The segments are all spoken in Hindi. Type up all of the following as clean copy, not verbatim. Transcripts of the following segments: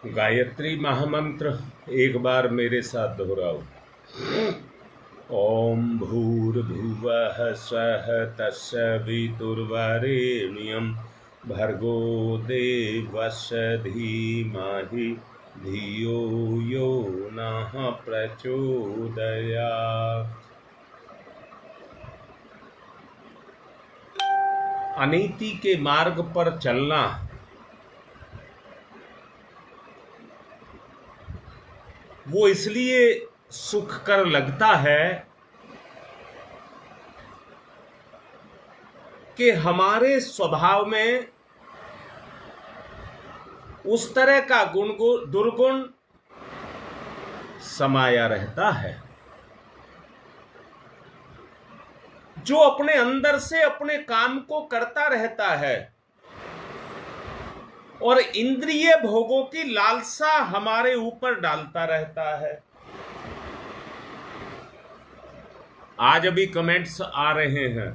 गायत्री महामंत्र एक बार मेरे साथ दोहराओ। ओम भूर्भुवः स्वः तत्सवितुर्वरेण्यं भर्गो देवस्य धीमहि धियो यो नः प्रचोदयात्। अनीति के मार्ग पर चलना वो इसलिए सुखकर लगता है कि हमारे स्वभाव में उस तरह का दुर्गुण समाया रहता है जो अपने अंदर से अपने काम को करता रहता है और इंद्रिय भोगों की लालसा हमारे ऊपर डालता रहता है। आज अभी कमेंट्स आ रहे हैं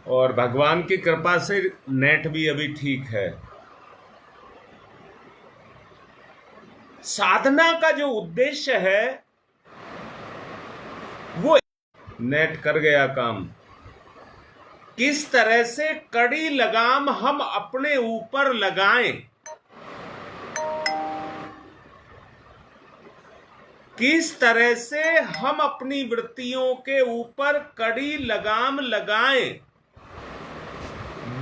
और भगवान की कृपा से नेट भी अभी ठीक है। साधना का जो उद्देश्य है वो नेट कर गया काम। किस तरह से कड़ी लगाम हम अपने ऊपर लगाएं, किस तरह से हम अपनी वृत्तियों के ऊपर कड़ी लगाम लगाएं।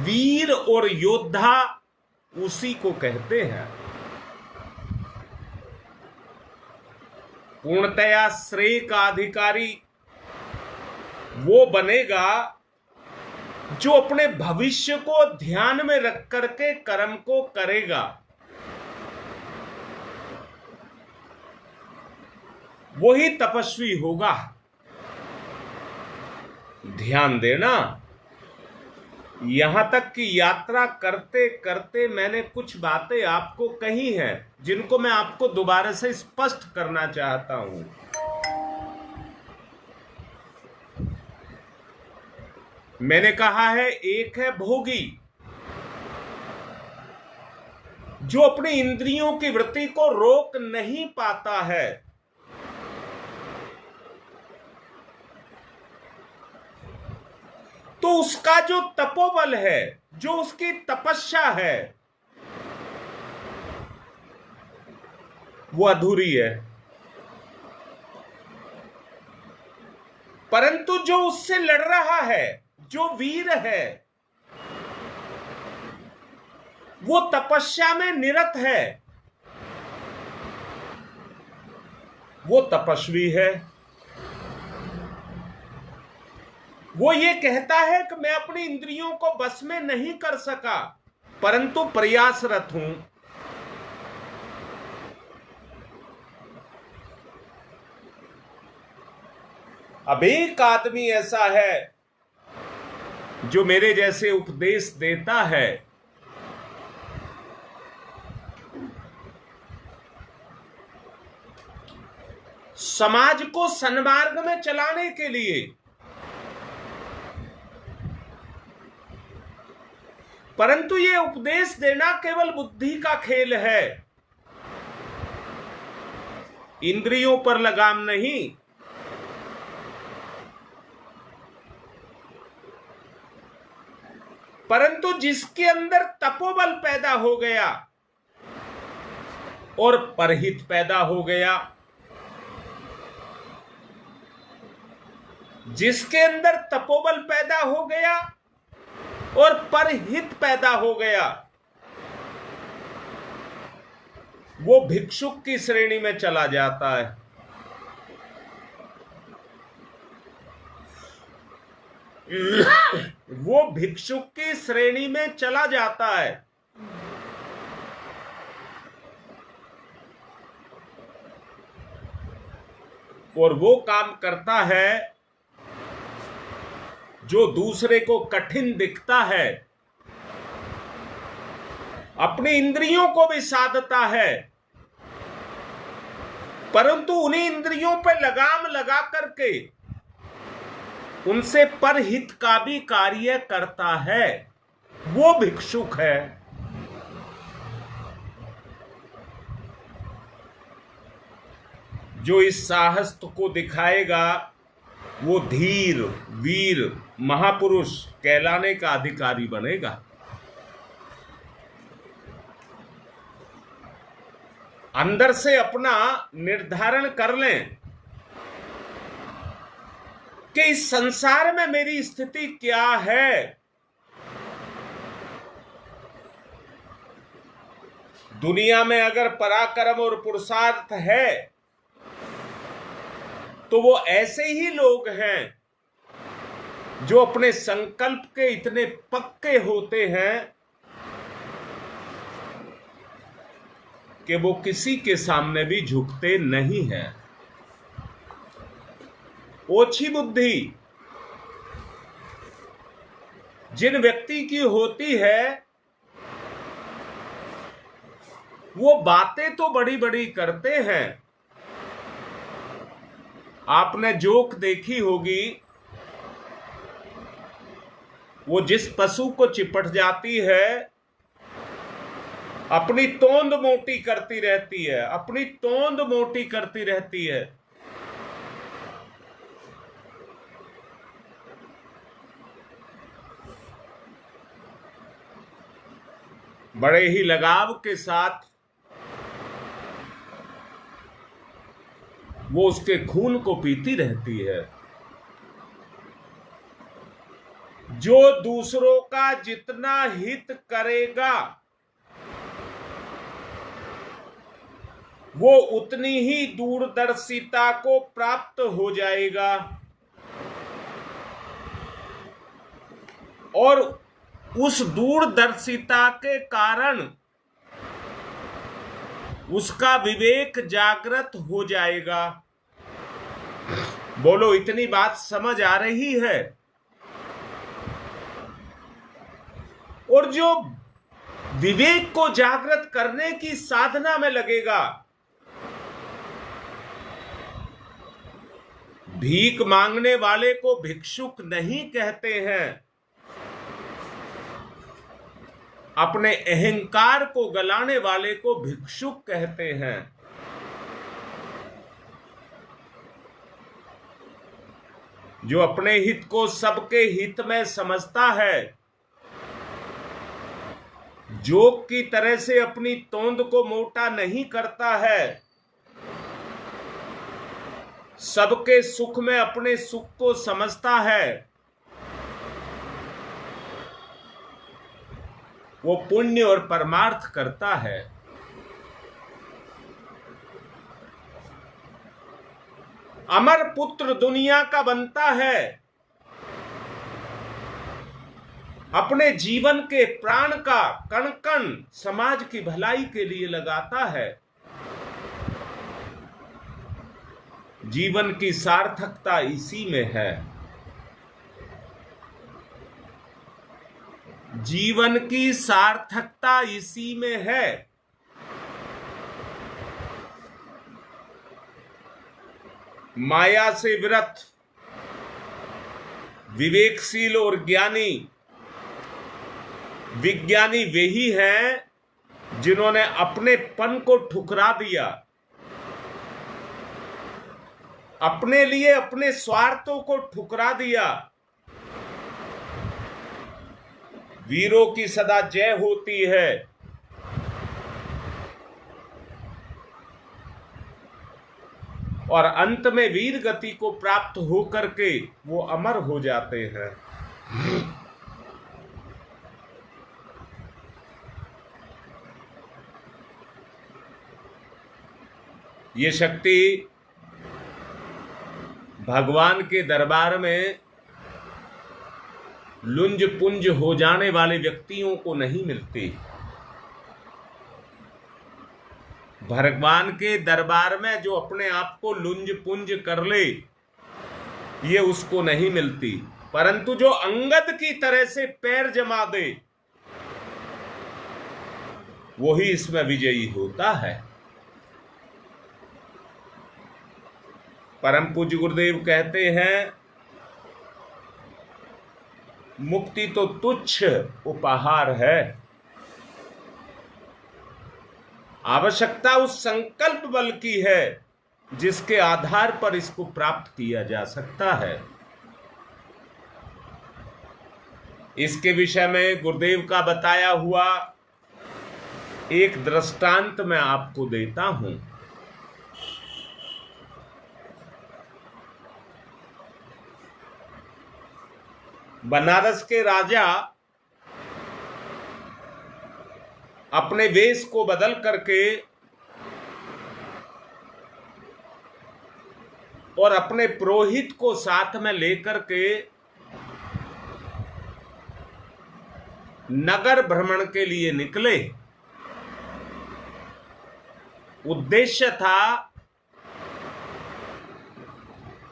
वीर और योद्धा उसी को कहते हैं। पूर्णतया श्रेय का अधिकारी वो बनेगा जो अपने भविष्य को ध्यान में रख करके कर्म को करेगा। वही तपस्वी होगा। ध्यान देना, यहां तक कि यात्रा करते करते मैंने कुछ बातें आपको कही हैं जिनको मैं आपको दोबारा से स्पष्ट करना चाहता हूं। मैंने कहा है एक है भोगी जो अपनी इंद्रियों की वृत्ति को रोक नहीं पाता है। तो उसका जो तपोबल है, जो उसकी तपस्या है, वो अधूरी है। परंतु जो उससे लड़ रहा है, जो वीर है, वो तपस्या में निरत है, वो तपस्वी है। वो ये कहता है कि मैं अपनी इंद्रियों को बस में नहीं कर सका परंतु प्रयासरत हूं। अब एक आदमी ऐसा है जो मेरे जैसे उपदेश देता है, समाज को सन्मार्ग में चलाने के लिए, परंतु ये उपदेश देना केवल बुद्धि का खेल है, इंद्रियों पर लगाम नहीं। परंतु जिसके अंदर तपोबल पैदा हो गया और परहित पैदा हो गया, जिसके अंदर तपोबल पैदा हो गया और परहित पैदा हो गया, वो भिक्षुक की श्रेणी में चला जाता है। वो भिक्षुक की श्रेणी में चला जाता है। और वो काम करता है जो दूसरे को कठिन दिखता है, अपनी इंद्रियों को भी साधता है, परंतु उन्हीं इंद्रियों पर लगाम लगा करके उनसे परहित का भी कार्य करता है। वो भिक्षुक है। जो इस साहस को दिखाएगा वो धीर वीर महापुरुष कहलाने का अधिकारी बनेगा। अंदर से अपना निर्धारण कर लें कि इस संसार में मेरी स्थिति क्या है। दुनिया में अगर पराक्रम और पुरुषार्थ है तो वो ऐसे ही लोग हैं जो अपने संकल्प के इतने पक्के होते हैं कि वो किसी के सामने भी झुकते नहीं हैं। ओछी बुद्धि जिन व्यक्ति की होती है वो बातें तो बड़ी बड़ी करते हैं। आपने जोक देखी होगी, वो जिस पशु को चिपट जाती है अपनी तोंद मोटी करती रहती है, अपनी तोंद मोटी करती रहती है। बड़े ही लगाव के साथ वो उसके खून को पीती रहती है। जो दूसरों का जितना हित करेगा वो उतनी ही दूरदर्शिता को प्राप्त हो जाएगा और उस दूरदर्शिता के कारण उसका विवेक जागृत हो जाएगा। बोलो, इतनी बात समझ आ रही है? और जो विवेक को जागृत करने की साधना में लगेगा, भीख मांगने वाले को भिक्षुक नहीं कहते हैं, अपने अहंकार को गलाने वाले को भिक्षुक कहते हैं। जो अपने हित को सबके हित में समझता है, जोक की तरह से अपनी तोंद को मोटा नहीं करता है, सबके सुख में अपने सुख को समझता है, वो पुण्य और परमार्थ करता है। अमर पुत्र दुनिया का बनता है, अपने जीवन के प्राण का कण कण समाज की भलाई के लिए लगाता है। जीवन की सार्थकता इसी में है। जीवन की सार्थकता इसी में है। माया से विरत विवेकशील और ज्ञानी विज्ञानी वे ही हैं जिन्होंने अपनेपन को ठुकरा दिया, अपने लिए अपने स्वार्थों को ठुकरा दिया। वीरों की सदा जय होती है। और अंत में वीर गति को प्राप्त होकर के वो अमर हो जाते हैं। ये शक्ति भगवान के दरबार में लुंज पुंज हो जाने वाले व्यक्तियों को नहीं मिलती। भगवान के दरबार में जो अपने आप को लुंज पुंज कर ले, ये उसको नहीं मिलती। परंतु जो अंगद की तरह से पैर जमा दे, वही इसमें विजयी होता है। परम पूज्य गुरुदेव कहते हैं, मुक्ति तो तुच्छ उपहार है, आवश्यकता उस संकल्प बल की है जिसके आधार पर इसको प्राप्त किया जा सकता है। इसके विषय में गुरुदेव का बताया हुआ एक दृष्टांत मैं आपको देता हूं। बनारस के राजा अपने वेश को बदल करके और अपने पुरोहित को साथ में लेकर के नगर भ्रमण के लिए निकले। उद्देश्य था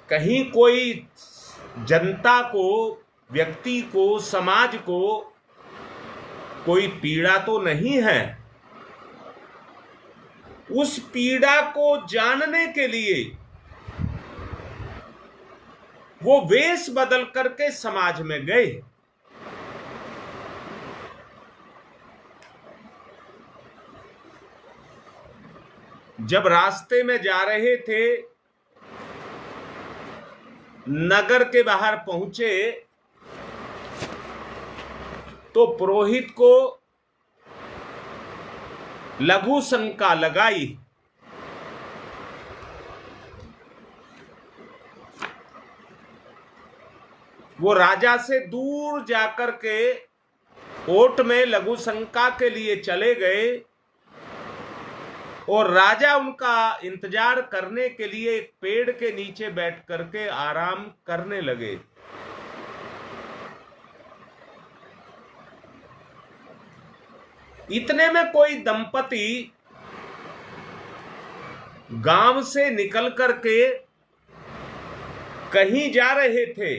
कहीं कोई जनता को, व्यक्ति को, समाज को कोई पीड़ा तो नहीं है। उस पीड़ा को जानने के लिए वो वेश बदल करके समाज में गए। जब रास्ते में जा रहे थे, नगर के बाहर पहुंचे तो पुरोहित को लघु शंका लगाई। वो राजा से दूर जाकर के कोर्ट में लघु शंका के लिए चले गए और राजा उनका इंतजार करने के लिए एक पेड़ के नीचे बैठ करके आराम करने लगे। इतने में कोई दंपति गांव से निकल करके कहीं जा रहे थे,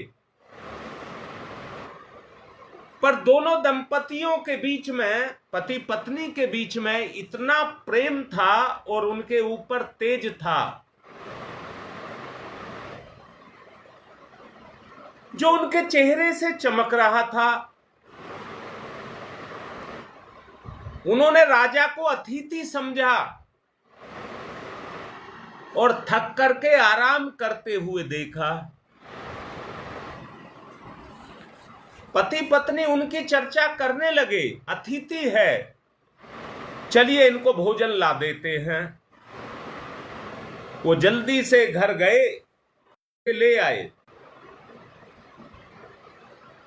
पर दोनों दंपतियों के बीच में, पति पत्नी के बीच में इतना प्रेम था और उनके ऊपर तेज था जो उनके चेहरे से चमक रहा था। उन्होंने राजा को अतिथि समझा और थक करके आराम करते हुए देखा। पति पत्नी उनकी चर्चा करने लगे, अतिथि है, चलिए इनको भोजन ला देते हैं। वो जल्दी से घर गए, ले आए,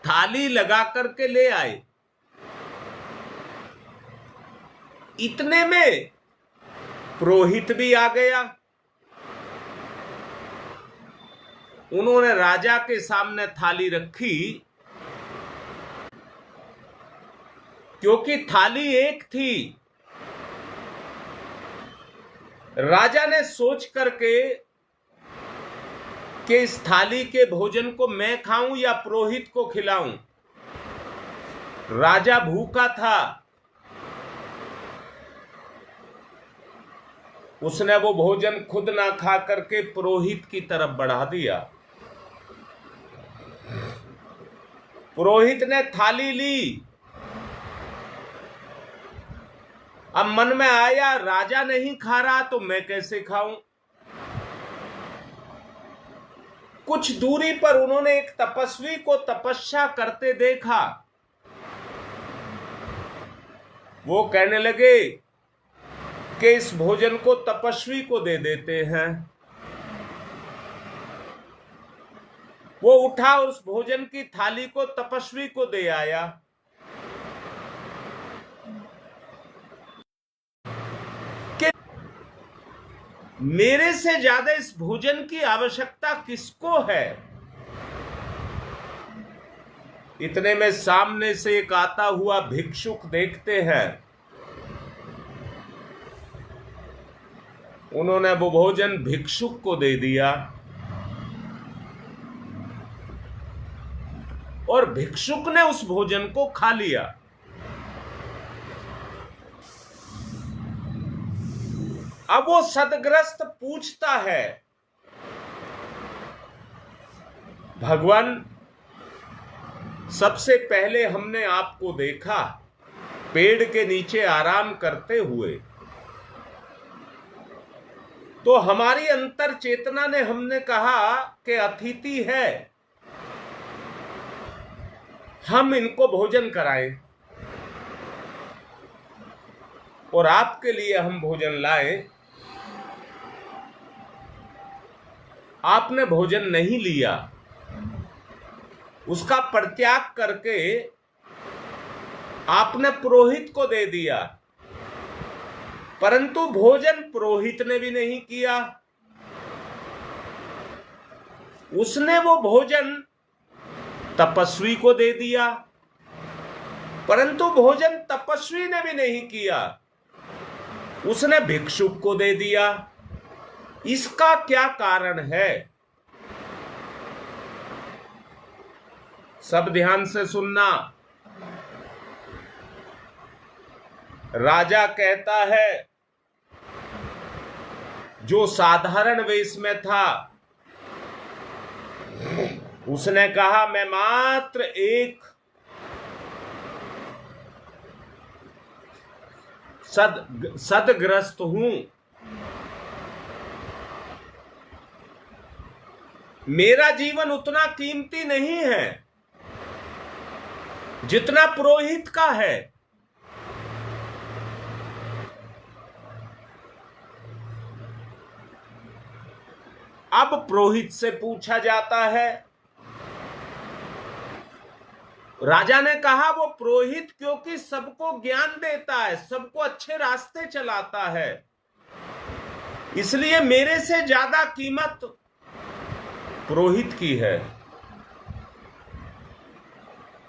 थाली लगा करके ले आए। इतने में पुरोहित भी आ गया। उन्होंने राजा के सामने थाली रखी, क्योंकि थाली एक थी। राजा ने सोच करके कि इस थाली के भोजन को मैं खाऊं या पुरोहित को खिलाऊं। राजा भूखा था, उसने वो भोजन खुद ना खा करके पुरोहित की तरफ बढ़ा दिया। पुरोहित ने थाली ली। अब मन में आया, राजा नहीं खा रहा तो मैं कैसे खाऊं। कुछ दूरी पर उन्होंने एक तपस्वी को तपस्या करते देखा। वो कहने लगे कि इस भोजन को तपस्वी को दे देते हैं। वो उठा, उस भोजन की थाली को तपस्वी को दे आया। कि मेरे से ज्यादा इस भोजन की आवश्यकता किसको है। इतने में सामने से एक आता हुआ भिक्षुक देखते हैं। उन्होंने वो भोजन भिक्षुक को दे दिया और भिक्षुक ने उस भोजन को खा लिया। अब वो सदग्रस्त पूछता है, भगवान, सबसे पहले हमने आपको देखा पेड़ के नीचे आराम करते हुए, तो हमारी अंतर चेतना ने हमने कहा कि अतिथि है, हम इनको भोजन कराएं, और आपके लिए हम भोजन लाएं। आपने भोजन नहीं लिया, उसका परित्याग करके आपने पुरोहित को दे दिया, परंतु भोजन पुरोहित ने भी नहीं किया। उसने वो भोजन तपस्वी को दे दिया, परंतु भोजन तपस्वी ने भी नहीं किया, उसने भिक्षुक को दे दिया। इसका क्या कारण है? सब ध्यान से सुनना। राजा कहता है, जो साधारण वेश में था, उसने कहा मैं मात्र एक सदग्रस्त हूं, मेरा जीवन उतना कीमती नहीं है जितना पुरोहित का है। अब पुरोहित से पूछा जाता है, राजा ने कहा वो पुरोहित क्योंकि सबको ज्ञान देता है, सबको अच्छे रास्ते चलाता है, इसलिए मेरे से ज्यादा कीमत पुरोहित की है।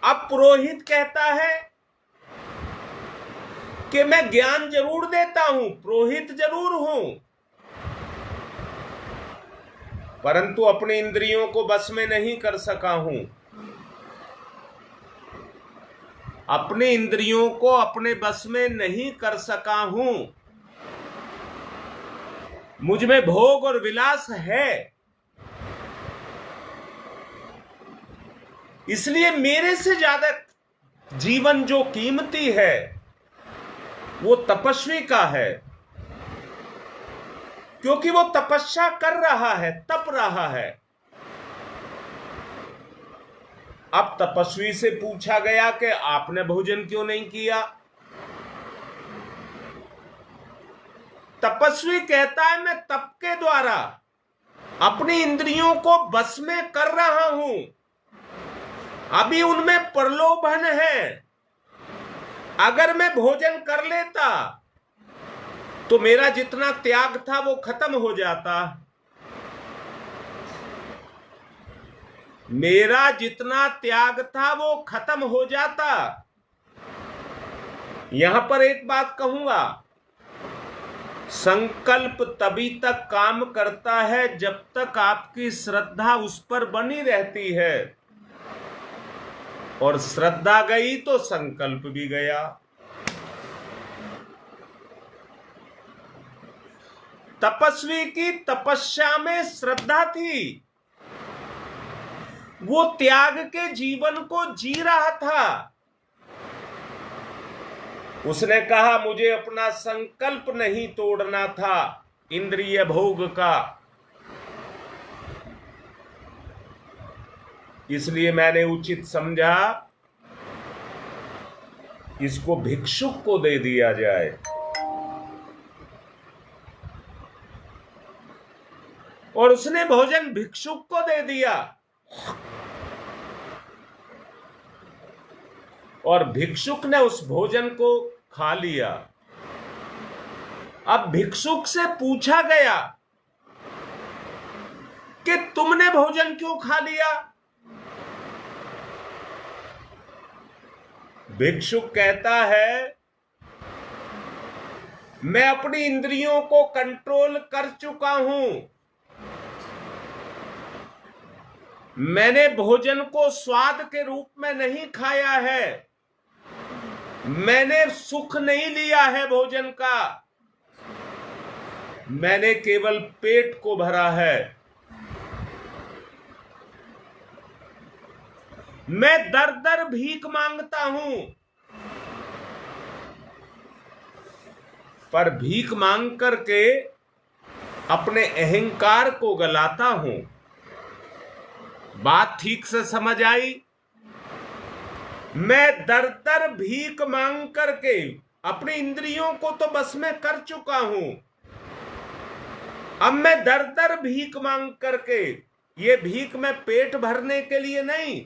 अब पुरोहित कहता है कि मैं ज्ञान जरूर देता हूं, पुरोहित जरूर हूं, परंतु अपनी इंद्रियों को बस में नहीं कर सका हूं। अपनी इंद्रियों को अपने बस में नहीं कर सका हूं। मुझ में भोग और विलास है, इसलिए मेरे से ज्यादा जीवन जो कीमती है वो तपस्वी का है, क्योंकि वो तपस्या कर रहा है, तप रहा है। अब तपस्वी से पूछा गया कि आपने भोजन क्यों नहीं किया? तपस्वी कहता है मैं तप के द्वारा अपनी इंद्रियों को बस में कर रहा हूं, अभी उनमें प्रलोभन है। अगर मैं भोजन कर लेता तो मेरा जितना त्याग था वो खत्म हो जाता। मेरा जितना त्याग था वो खत्म हो जाता। यहां पर एक बात कहूंगा, संकल्प तभी तक काम करता है जब तक आपकी श्रद्धा उस पर बनी रहती है, और श्रद्धा गई तो संकल्प भी गया। तपस्वी की तपस्या में श्रद्धा थी, वो त्याग के जीवन को जी रहा था। उसने कहा मुझे अपना संकल्प नहीं तोड़ना था इंद्रिय भोग का, इसलिए मैंने उचित समझा इसको भिक्षुक को दे दिया जाए। और उसने भोजन भिक्षुक को दे दिया, और भिक्षुक ने उस भोजन को खा लिया। अब भिक्षुक से पूछा गया कि तुमने भोजन क्यों खा लिया? भिक्षुक कहता है मैं अपनी इंद्रियों को कंट्रोल कर चुका हूं, मैंने भोजन को स्वाद के रूप में नहीं खाया है, मैंने सुख नहीं लिया है भोजन का, मैंने केवल पेट को भरा है। मैं दर दर भीख मांगता हूं, पर भीख मांग करके अपने अहंकार को गलाता हूं। बात ठीक से समझ आई? मैं दर दर भीख मांग करके अपनी इंद्रियों को तो बस में कर चुका हूं। अब मैं दर दर भीख मांग करके, ये भीख मैं पेट भरने के लिए नहीं,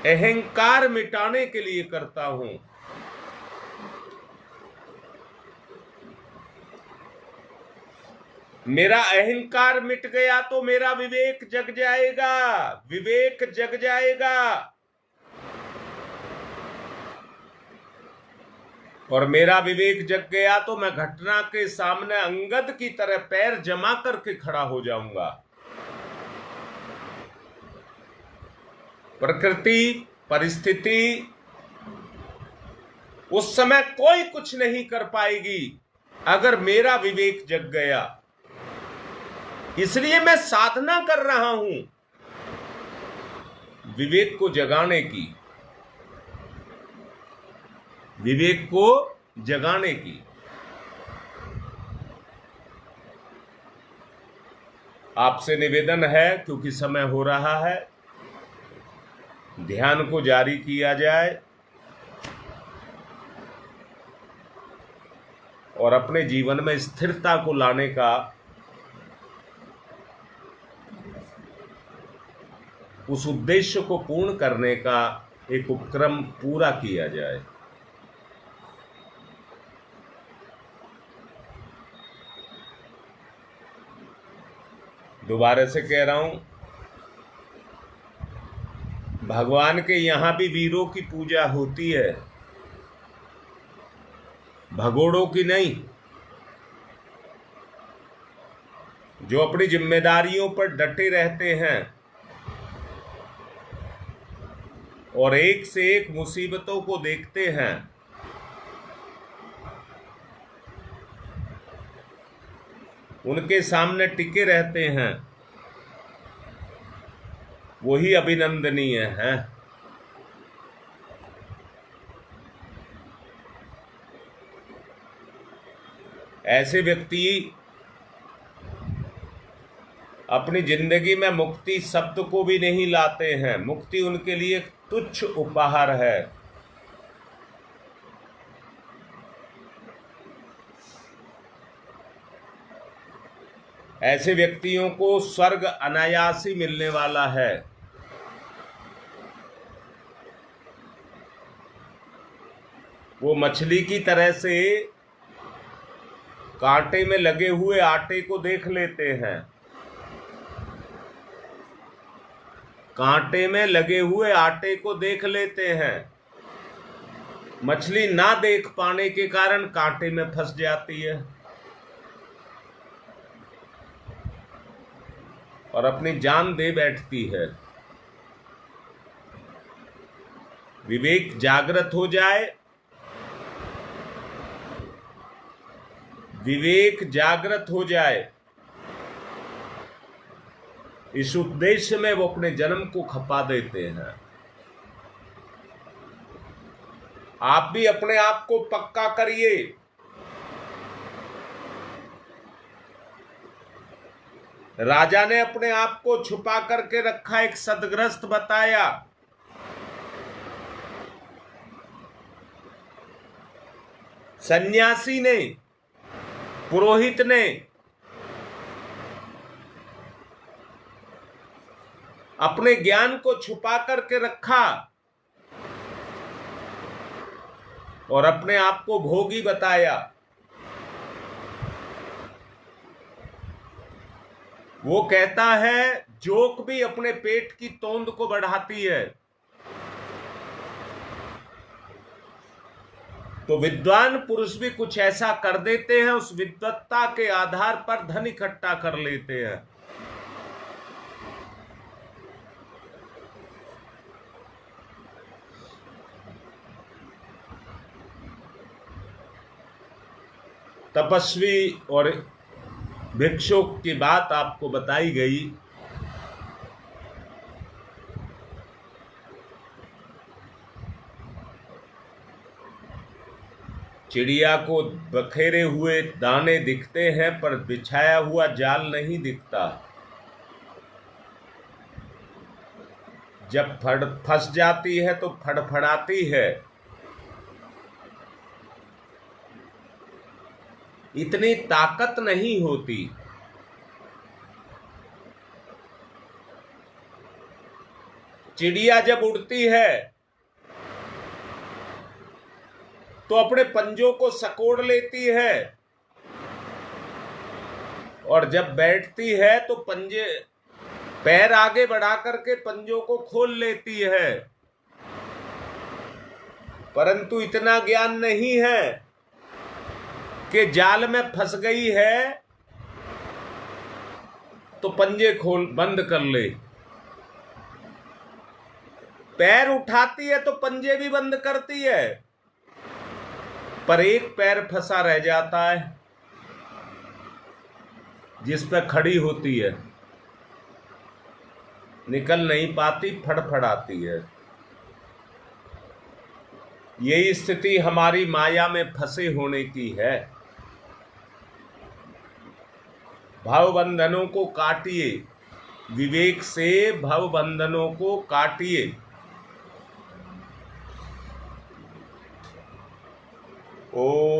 अहंकार मिटाने के लिए करता हूं। मेरा अहंकार मिट गया तो मेरा विवेक जग जाएगा, विवेक जग जाएगा। और मेरा विवेक जग गया तो मैं घटना के सामने अंगद की तरह पैर जमा करके खड़ा हो जाऊंगा। प्रकृति, परिस्थिति उस समय कोई कुछ नहीं कर पाएगी अगर मेरा विवेक जग गया। इसलिए मैं साधना कर रहा हूं विवेक को जगाने की, विवेक को जगाने की। आपसे निवेदन है, क्योंकि समय हो रहा है, ध्यान को जारी किया जाए और अपने जीवन में स्थिरता को लाने का उस उद्देश्य को पूर्ण करने का एक उपक्रम पूरा किया जाए। दोबारा से कह रहा हूं, भगवान के यहां भी वीरों की पूजा होती है, भगोड़ों की नहीं। जो अपनी जिम्मेदारियों पर डटे रहते हैं और एक से एक मुसीबतों को देखते हैं, उनके सामने टिके रहते हैं, वही अभिनंदनीय है। ऐसे व्यक्ति अपनी जिंदगी में मुक्ति शब्द को भी नहीं लाते हैं। मुक्ति उनके लिए तुच्छ उपहार है। ऐसे व्यक्तियों को स्वर्ग अनायास ही मिलने वाला है। वो मछली की तरह से कांटे में लगे हुए आटे को देख लेते हैं, कांटे में लगे हुए आटे को देख लेते हैं। मछली ना देख पाने के कारण कांटे में फंस जाती है और अपनी जान दे बैठती है। विवेक जागृत हो जाए, विवेक जागृत हो जाए, इस उद्देश्य में वो अपने जन्म को खपा देते हैं। आप भी अपने आप को पक्का करिए। राजा ने अपने आप को छुपा करके रखा, एक सदग्रस्त बताया। सन्यासी ने, पुरोहित ने अपने ज्ञान को छुपा करके रखा और अपने आप को भोगी बताया। वो कहता है, जोक भी अपने पेट की तोंद को बढ़ाती है। तो विद्वान पुरुष भी कुछ ऐसा कर देते हैं, उस विद्वत्ता के आधार पर धन इकट्ठा कर लेते हैं। तपस्वी और भिक्षुक की बात आपको बताई गई। चिड़िया को बखेरे हुए दाने दिखते हैं पर बिछाया हुआ जाल नहीं दिखता। जब फंस जाती है तो फड़फड़ाती है। इतनी ताकत नहीं होती। चिड़िया जब उड़ती है तो अपने पंजों को सकोड़ लेती है और जब बैठती है तो पंजे पैर आगे बढ़ा करके पंजों को खोल लेती है। परंतु इतना ज्ञान नहीं है कि जाल में फंस गई है तो पंजे खोल बंद कर ले। पैर उठाती है तो पंजे भी बंद करती है, पर एक पैर फंसा रह जाता है जिस पर खड़ी होती है, निकल नहीं पाती, फड़फड़ाती है। यही स्थिति हमारी माया में फंसे होने की है। भवबंधनों को काटिए, विवेक से भवबंधनों को काटिए। ओ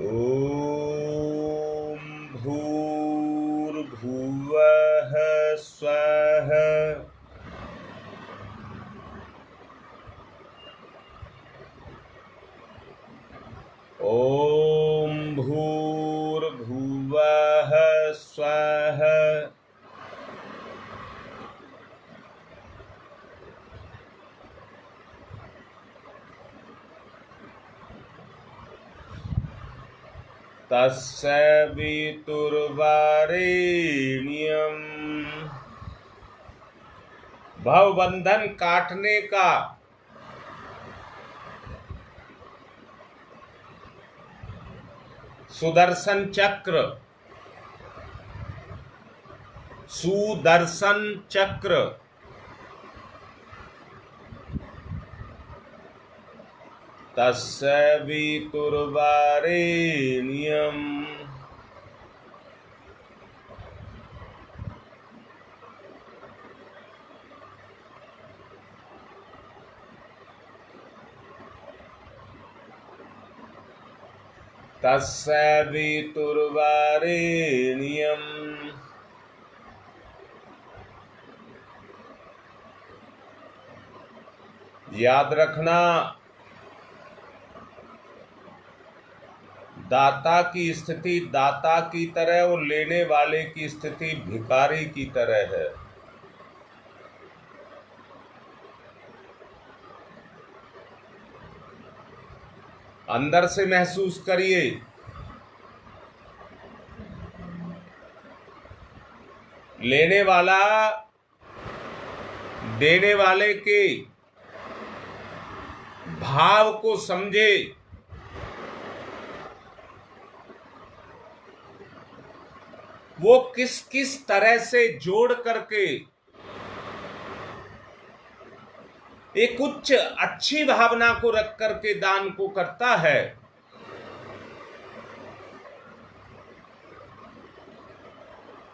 ओम भूर्भुवः स्वः। ओम भूर्भुवः स्वः। तस्य वितुर्वरेण्यम्। भवबंधन काटने का सुदर्शन चक्र, सुदर्शन चक्र तस्य वितुर्वरेण्यम्। तस्य वितुर्वरेण्यम्। याद रखना, दाता की स्थिति दाता की तरह और लेने वाले की स्थिति भिखारी की तरह है। अंदर से महसूस करिए, लेने वाला देने वाले के भाव को समझे। वो किस किस तरह से जोड़ करके एक उच्च अच्छी भावना को रख करके दान को करता है।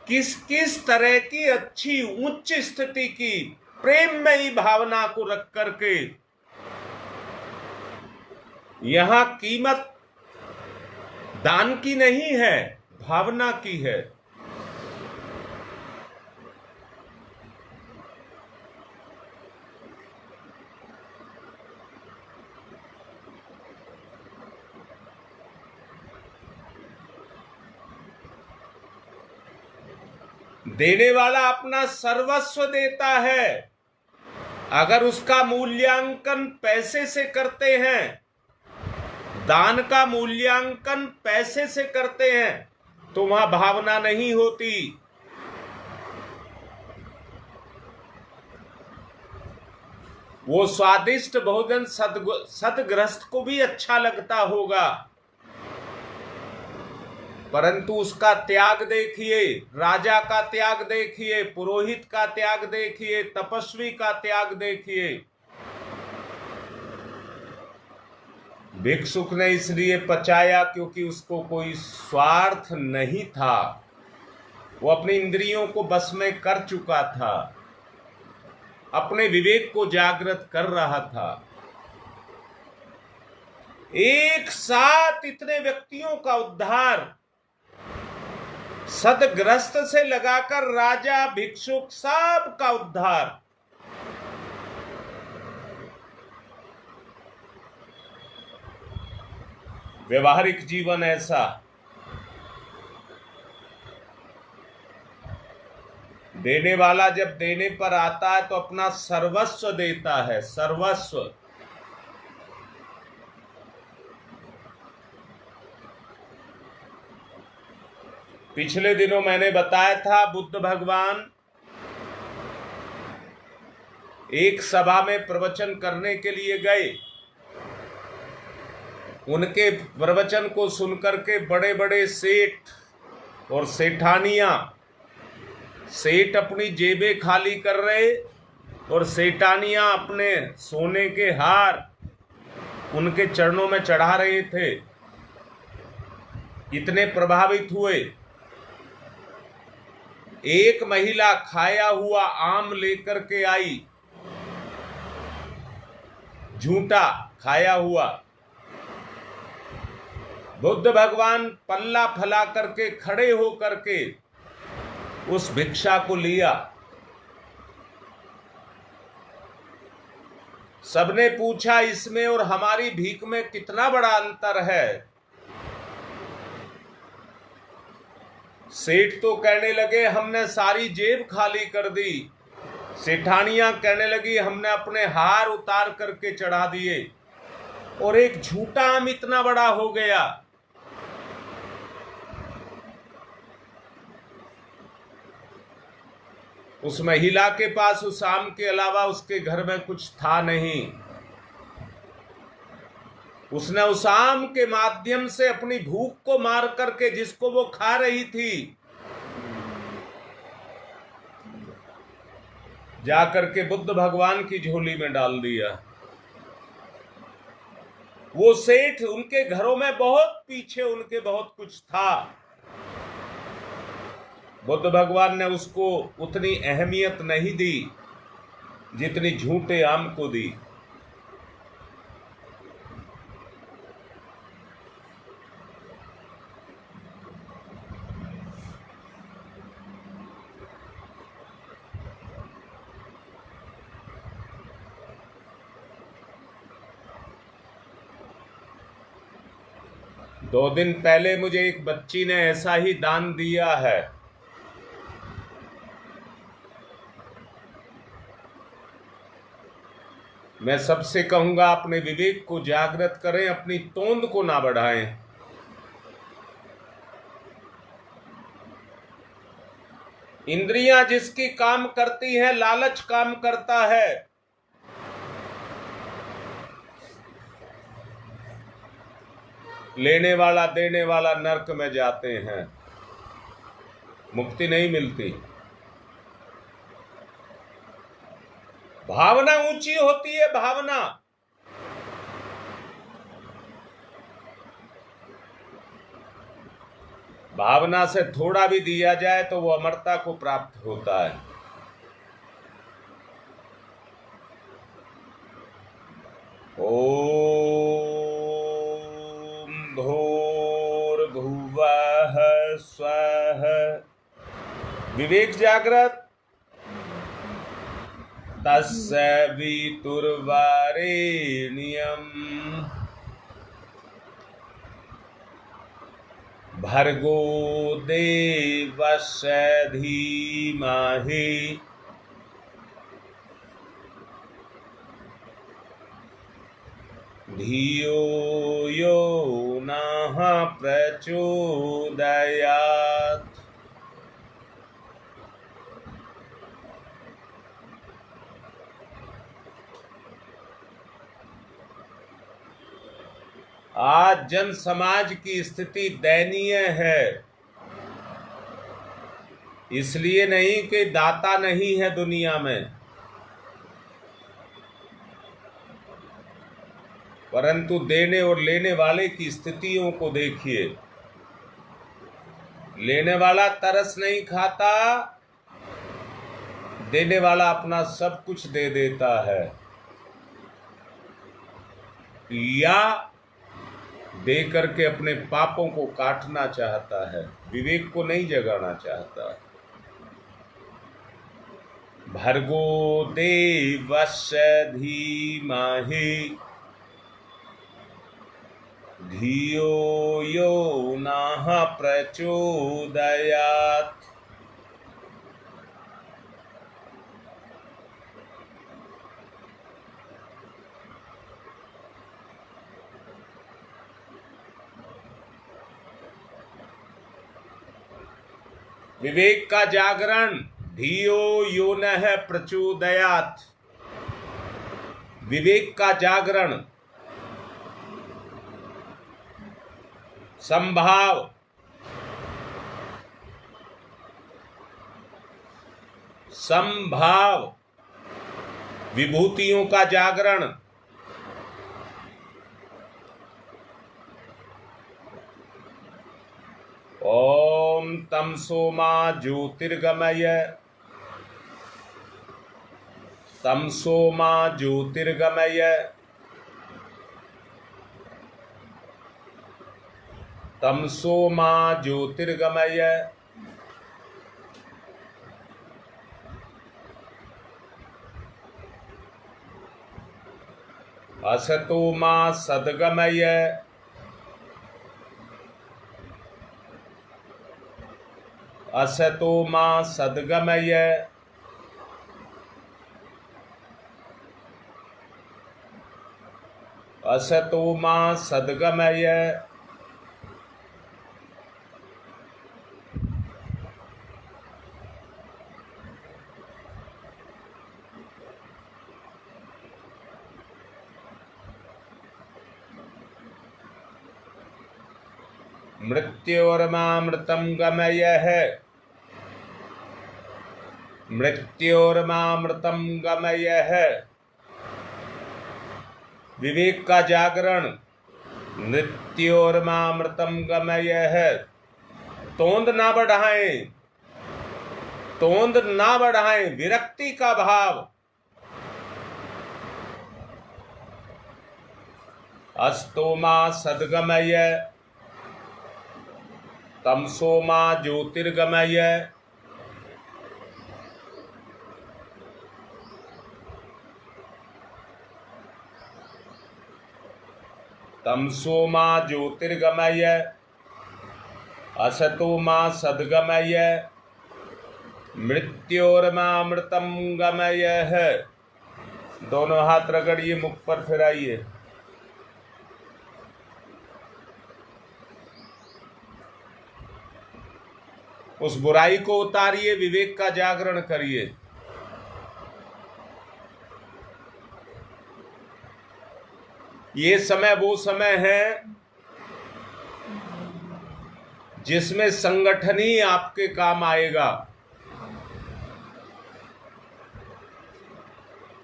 किस किस तरह की अच्छी उच्च स्थिति की प्रेममयी भावना को रख करके यहां कीमत दान की नहीं है, भावना की है। देने वाला अपना सर्वस्व देता है। अगर उसका मूल्यांकन पैसे से करते हैं, दान का मूल्यांकन पैसे से करते हैं, तो वहां भावना नहीं होती। वो स्वादिष्ट भोजन सदग्रस्त को भी अच्छा लगता होगा, परंतु उसका त्याग देखिए, राजा का त्याग देखिए, पुरोहित का त्याग देखिए, तपस्वी का त्याग देखिए। भिक्षुक ने इसलिए पचाया क्योंकि उसको कोई स्वार्थ नहीं था, वो अपनी इंद्रियों को बस में कर चुका था, अपने विवेक को जागृत कर रहा था। एक साथ इतने व्यक्तियों का उद्धार, सदग्रस्त से लगाकर राजा, भिक्षुक, सब का उद्धार। व्यवहारिक जीवन ऐसा। देने वाला जब देने पर आता है तो अपना सर्वस्व देता है, सर्वस्व। पिछले दिनों मैंने बताया था, बुद्ध भगवान एक सभा में प्रवचन करने के लिए गए। उनके प्रवचन को सुनकर के बड़े बड़े सेठ और सेठानियां, सेठ अपनी जेबें खाली कर रहे और सेठानियां अपने सोने के हार उनके चरणों में चढ़ा रहे थे। इतने प्रभावित हुए। एक महिला खाया हुआ आम लेकर के आई, झूठा खाया हुआ। बुद्ध भगवान पल्ला फैला करके खड़े हो करके उस भिक्षा को लिया। सबने पूछा, इसमें और हमारी भीख में कितना बड़ा अंतर है? सेठ तो कहने लगे हमने सारी जेब खाली कर दी। सेठानियां कहने लगी हमने अपने हार उतार करके चढ़ा दिए, और एक झूठा आम इतना बड़ा हो गया। उस महिला के पास उस आम के अलावा उसके घर में कुछ था नहीं। उसने उस आम के माध्यम से अपनी भूख को मार करके, जिसको वो खा रही थी, जाकर के बुद्ध भगवान की झोली में डाल दिया। वो सेठ, उनके घरों में बहुत पीछे उनके बहुत कुछ था। बुद्ध भगवान ने उसको उतनी अहमियत नहीं दी जितनी झूठे आम को दी। दो दिन पहले मुझे एक बच्ची ने ऐसा ही दान दिया है। मैं सबसे कहूंगा, अपने विवेक को जागृत करें, अपनी तोंद को ना बढ़ाएं। इंद्रियां जिसकी काम करती हैं, लालच काम करता है। लेने वाला देने वाला नरक में जाते हैं, मुक्ति नहीं मिलती। भावना ऊंची होती है, भावना। भावना से थोड़ा भी दिया जाए तो वो अमरता को प्राप्त होता है। ओम भूर्भुवः स्वः। विवेक जागृत। तस्य वितुर्वरेण्यम् भर्गो देवस्य धीमहि धियो यो नः प्रचोदयात्। आज जन समाज की स्थिति दयनीय है। इसलिए नहीं कि दाता नहीं है दुनिया में, परंतु देने और लेने वाले की स्थितियों को देखिए। लेने वाला तरस नहीं खाता, देने वाला अपना सब कुछ दे देता है, या दे करके अपने पापों को काटना चाहता है, विवेक को नहीं जगाना चाहता। भर्गो देवस्य धीमहि धियो यो नः प्रचोदयात्। विवेक का जागरण। धियो यो नः प्रचोदयात्। विवेक का जागरण। संभाव। संभाव विभूतियों का जागरण। ओम तमसो मा ज्योतिर्गमय। तमसो मा ज्योतिर्गमय। तमसो मा ज्योतिर्गमय। असतो मा सद्गमय। असतो मा सद्गमय। असतो मा सद्गमय। मृत्योर्मामृतं गमयः। मृत्योर्मामृतं गमयः। विवेक का जागरण। मृत्योर्मामृतं गमयः। तोंद ना बढ़ाएं, तोंद ना बढ़ाएं, विरक्ति का भाव। अस्तो मा सद्गमय। तमसो मा ज्योतिर्गमय। तमसो मा ज्योतिर्गमय। असतो मा सद्गमय। मृत्योर्मामृतं गमयः। दोनों हाथ रगड़िए, मुख पर फिराइए। उस बुराई को उतारिए, विवेक का जागरण करिए। ये समय वो समय है जिसमें संगठन ही आपके काम आएगा।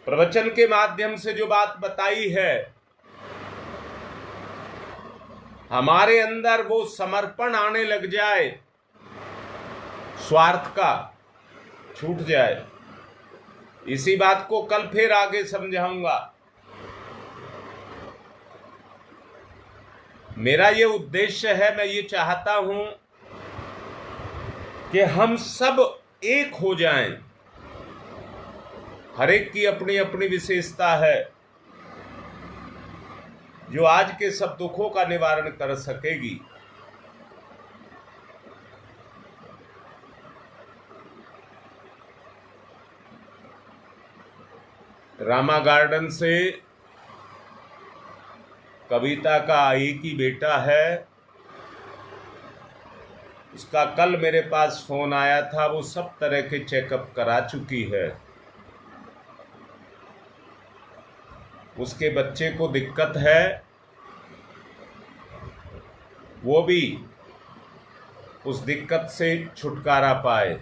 प्रवचन के माध्यम से जो बात बताई है, हमारे अंदर वो समर्पण आने लग जाए, स्वार्थ का छूट जाए। इसी बात को कल फिर आगे समझाऊंगा। मेरा ये उद्देश्य है, मैं ये चाहता हूं कि हम सब एक हो जाएं। हर एक की अपनी अपनी विशेषता है जो आज के सब दुखों का निवारण कर सकेगी। रामा गार्डन से कविता का एक ही बेटा है, उसका कल मेरे पास फोन आया था। वो सब तरह के चेकअप करा चुकी है। उसके बच्चे को दिक्कत है, वो भी उस दिक्कत से छुटकारा पाए।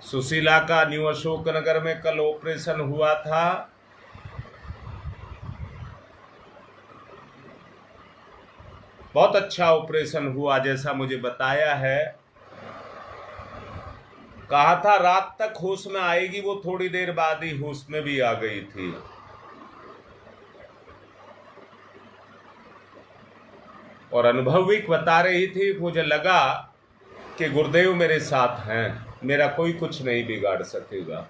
सुशीला का न्यू अशोक नगर में कल ऑपरेशन हुआ था। बहुत अच्छा ऑपरेशन हुआ जैसा मुझे बताया है। कहा था रात तक होश में आएगी, वो थोड़ी देर बाद ही होश में भी आ गई थी। और अनुभविक बता रही थी, मुझे लगा कि गुरुदेव मेरे साथ हैं, मेरा कोई कुछ नहीं बिगाड़ सकेगा।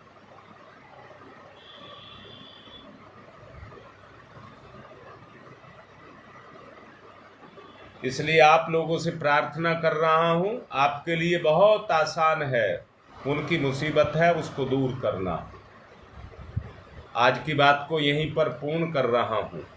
इसलिए आप लोगों से प्रार्थना कर रहा हूं, आपके लिए बहुत आसान है। उनकी मुसीबत है, उसको दूर करना। आज की बात को यहीं पर पूर्ण कर रहा हूं।